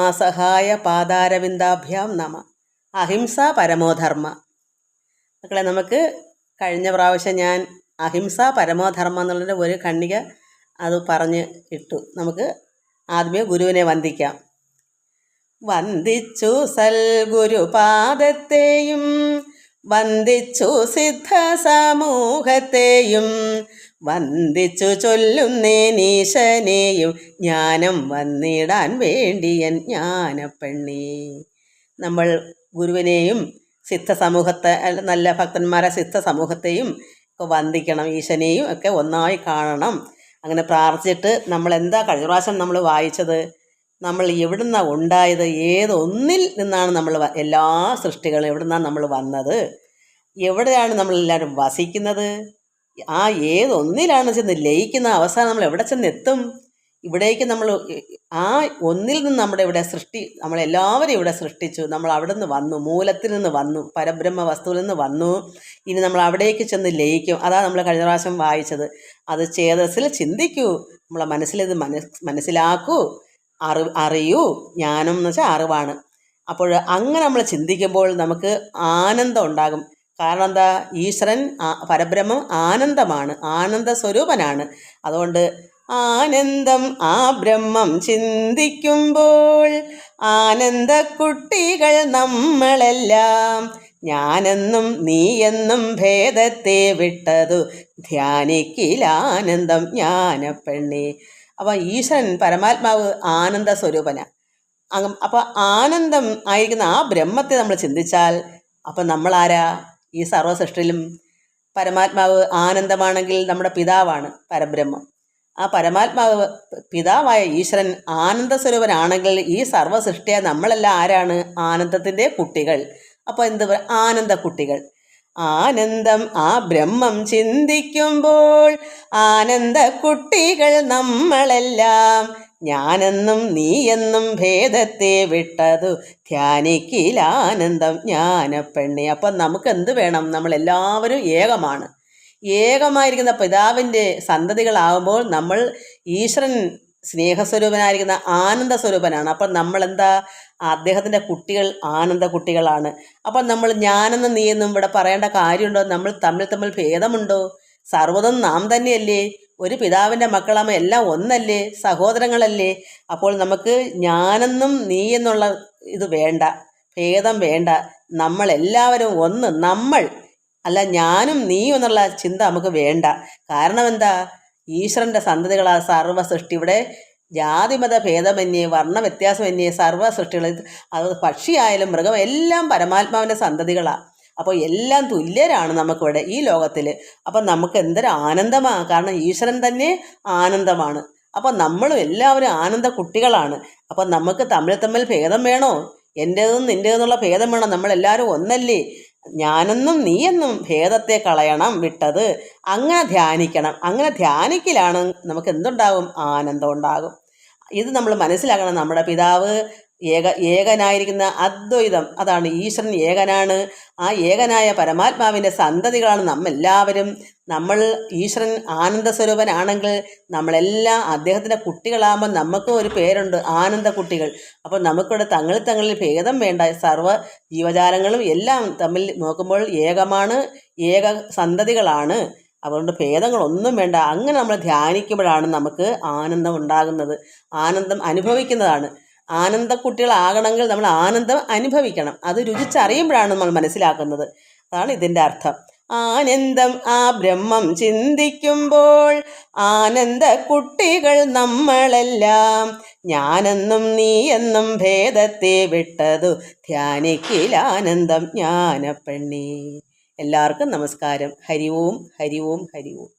രമാസഹായ പാദാരവിന്ദാഭ്യാം നമ. അഹിംസ പരമോധർമ്മ. മക്കളെ, നമുക്ക് കഴിഞ്ഞ പ്രാവശ്യം ഞാൻ അഹിംസ പരമോധർമ്മ എന്നുള്ളതിൻ്റെ ഒരു ഖണ്ഡിക അത് പറഞ്ഞ് ഇട്ടു. നമുക്ക് ആദ്യമേ ഗുരുവിനെ വന്ദിക്കാം. വന്ദിച്ചു സൽഗുരുപാദത്തെയും വന്ദിച്ചു സിദ്ധ സമൂഹത്തെയും വന്ദിച്ചു ചൊല്ലുന്നേനീശനെയും ജ്ഞാനം വന്നിടാൻ വേണ്ടിയൻ ജ്ഞാനപ്പെണ്ണി. നമ്മൾ ഗുരുവിനെയും സിദ്ധ സമൂഹത്തെ, നല്ല ഭക്തന്മാരെ സിദ്ധ സമൂഹത്തെയും ഒക്കെ വന്ദിക്കണം, ഈശനെയും ഒക്കെ ഒന്നായി കാണണം. അങ്ങനെ പ്രാർത്ഥിച്ചിട്ട് നമ്മൾ എന്താ കഴിഞ്ഞ പ്രാവശ്യം നമ്മൾ വായിച്ചത്, നമ്മൾ എവിടുന്നാണ് ഉണ്ടായത്, ഏതൊന്നിൽ നിന്നാണ് നമ്മൾ എല്ലാ സൃഷ്ടികളും എവിടെ നിന്നാണ് നമ്മൾ വന്നത്, എവിടെയാണ് നമ്മളെല്ലാവരും വസിക്കുന്നത്, ആ ഏതൊന്നിലാണ് ചെന്ന് ലയിക്കുന്ന അവസാനം നമ്മൾ എവിടെ ചെന്നെത്തും. ഇവിടേക്ക് നമ്മൾ ആ ഒന്നിൽ നിന്ന് നമ്മുടെ ഇവിടെ നമ്മളെല്ലാവരും ഇവിടെ സൃഷ്ടിച്ചു. നമ്മൾ അവിടെ നിന്ന് വന്നു, മൂലത്തിൽ നിന്ന് വന്നു, പരബ്രഹ്മ വസ്തുവിൽ നിന്ന് വന്നു. ഇനി നമ്മൾ അവിടേക്ക് ചെന്ന് ലയിക്കും. അതാണ് നമ്മൾ കഴിഞ്ഞ പ്രാവശ്യം വായിച്ചത്. അത് ചേതസ്സിൽ ചിന്തിക്കൂ, നമ്മളെ മനസ്സിലിത് മനസ്സിലാക്കൂ, അറിയൂ. ജ്ഞാനം എന്ന് വെച്ചാൽ അറിവാണ്. അപ്പോൾ അങ്ങനെ നമ്മൾ ചിന്തിക്കുമ്പോൾ നമുക്ക് ആനന്ദം ഉണ്ടാകും. കാരണം എന്താ, ഈശ്വരൻ പരബ്രഹ്മം ആനന്ദമാണ്, ആനന്ദ സ്വരൂപനാണ്. അതുകൊണ്ട് ആനന്ദം ആ ബ്രഹ്മം ചിന്തിക്കുമ്പോൾ ആനന്ദ കുട്ടികൾ നമ്മളെല്ലാം ഞാനെന്നും നീയെന്നും ഭേദത്തെ വിട്ടതു ധ്യാനിക്കിലാനന്ദം ജ്ഞാനപ്പെണ്ണി. അപ്പം ഈശ്വരൻ പരമാത്മാവ് ആനന്ദ സ്വരൂപനാണ്. അപ്പം ആനന്ദം ആയിരിക്കുന്ന ആ ബ്രഹ്മത്തെ നമ്മൾ ചിന്തിച്ചാൽ അപ്പം നമ്മളാരാ? ഈ സർവ്വസൃഷ്ടിയിലും പരമാത്മാവ് ആനന്ദമാണെങ്കിൽ നമ്മുടെ പിതാവാണ് പരബ്രഹ്മം. ആ പരമാത്മാവ് പിതാവായ ഈശ്വരൻ ആനന്ദ സ്വരൂപനാണെങ്കിൽ ഈ സർവ്വസൃഷ്ടിയെ നമ്മളെല്ലാം ആരാണ്? ആനന്ദത്തിൻ്റെ കുട്ടികൾ. അപ്പോൾ എന്ത് ആനന്ദ കുട്ടികൾ. ആനന്ദം ആ ബ്രഹ്മം ചിന്തിക്കുമ്പോൾ ആനന്ദ കുട്ടികൾ നമ്മളെല്ലാം ഞാനെന്നും നീയെന്നും ഭേദത്തെ വിട്ടതു ധ്യാനിക്കിലാനന്ദം ജ്ഞാനപ്പെണ്ണി. അപ്പം നമുക്ക് എന്ത് വേണം? നമ്മളെല്ലാവരും ഏകമാണ്. ഏകമായിരിക്കുന്ന പിതാവിൻ്റെ സന്തതികളാകുമ്പോൾ നമ്മൾ ഈശ്വരൻ സ്നേഹസ്വരൂപനായിരിക്കുന്ന ആനന്ദ സ്വരൂപനാണ്. അപ്പം നമ്മളെന്താ? അദ്ദേഹത്തിൻ്റെ കുട്ടികൾ ആനന്ദ കുട്ടികളാണ്. അപ്പം നമ്മൾ ഞാനെന്നും നീയെന്നും ഇവിടെ പറയേണ്ട കാര്യമുണ്ടോ? നമ്മൾ തമ്മിൽ ഭേദമുണ്ടോ? സർവ്വതും നാം തന്നെയല്ലേ? ഒരു പിതാവിൻ്റെ മക്കളാകുമ്പോൾ എല്ലാം ഒന്നല്ലേ, സഹോദരങ്ങളല്ലേ? അപ്പോൾ നമുക്ക് ഞാനെന്നും നീ എന്നുള്ള ഇത് വേണ്ട, ഭേദം വേണ്ട. നമ്മളെല്ലാവരും ഒന്ന്, നമ്മൾ അല്ല ഞാനും നീ എന്നുള്ള ചിന്ത നമുക്ക് വേണ്ട. കാരണം എന്താ? ഈശ്വരൻ്റെ സന്തതികളാ സർവ്വ സൃഷ്ടി. ഇവിടെ ജാതിമത ഭേദമന്യേ വർണ്ണ വ്യത്യാസമന്യേ സർവ്വ സൃഷ്ടികൾ, അത് പക്ഷിയായാലും മൃഗം എല്ലാം പരമാത്മാവിൻ്റെ സന്തതികളാണ്. അപ്പോൾ എല്ലാം തുല്യരാണ് നമുക്കിവിടെ ഈ ലോകത്തിൽ. അപ്പം നമുക്ക് എന്തൊരു ആനന്ദമാണ്, കാരണം ഈശ്വരൻ തന്നെ ആനന്ദമാണ്. അപ്പം നമ്മളും എല്ലാവരും ആനന്ദ കുട്ടികളാണ്. അപ്പം നമുക്ക് തമ്മിൽ ഭേദം വേണോ? എൻ്റേതെന്നും നിൻ്റേതെന്നുള്ള ഭേദം വേണം. നമ്മളെല്ലാവരും ഒന്നല്ലേ? ഞാനെന്നും നീയെന്നും ഭേദത്തെ കളയണം വിട്ടത്. അങ്ങനെ ധ്യാനിക്കണം. അങ്ങനെ ധ്യാനിക്കലാണ് നമുക്ക് എന്തുണ്ടാകും? ആനന്ദം ഉണ്ടാകും. ഇത് നമ്മൾ മനസ്സിലാക്കണം. നമ്മുടെ പിതാവ് ഏകനായിരിക്കുന്ന അദ്വൈതം, അതാണ് ഈശ്വരൻ ഏകനാണ്. ആ ഏകനായ പരമാത്മാവിൻ്റെ സന്തതികളാണ് നമ്മളെല്ലാവരും. നമ്മൾ ഈശ്വരൻ ആനന്ദ സ്വരൂപനാണെങ്കിൽ നമ്മളെല്ലാം അദ്ദേഹത്തിൻ്റെ കുട്ടികളാകുമ്പോൾ നമുക്കും ഒരു പേരുണ്ട്, ആനന്ദ കുട്ടികൾ. അപ്പോൾ നമുക്കിവിടെ തങ്ങളിൽ ഭേദം വേണ്ട. സർവ്വ ജീവജാലങ്ങളും എല്ലാം തമ്മിൽ നോക്കുമ്പോൾ ഏകമാണ്, ഏക സന്തതികളാണ്. അതുകൊണ്ട് ഭേദങ്ങളൊന്നും വേണ്ട. അങ്ങനെ നമ്മൾ ധ്യാനിക്കുമ്പോഴാണ് നമുക്ക് ആനന്ദം ഉണ്ടാകുന്നത്, ആനന്ദം അനുഭവിക്കുന്നതാണ്. ആനന്ദക്കുട്ടികളാകണമെങ്കിൽ നമ്മൾ ആനന്ദം അനുഭവിക്കണം. അത് രുചിച്ചറിയുമ്പോഴാണ് നമ്മൾ മനസ്സിലാക്കുന്നത്. അതാണ് ഇതിൻ്റെ അർത്ഥം. ആനന്ദം ആ ബ്രഹ്മം ചിന്തിക്കുമ്പോൾ ആനന്ദ കുട്ടികൾ നമ്മളെല്ലാം ഞാനെന്നും നീയെന്നും ഭേദത്തെ വിട്ടതു ധ്യാനിക്കിലാനന്ദം ജ്ഞാനപ്പെണ്ണി. എല്ലാവർക്കും നമസ്കാരം. ഹരി ഓം, ഹരി ഓം, ഹരി ഓം.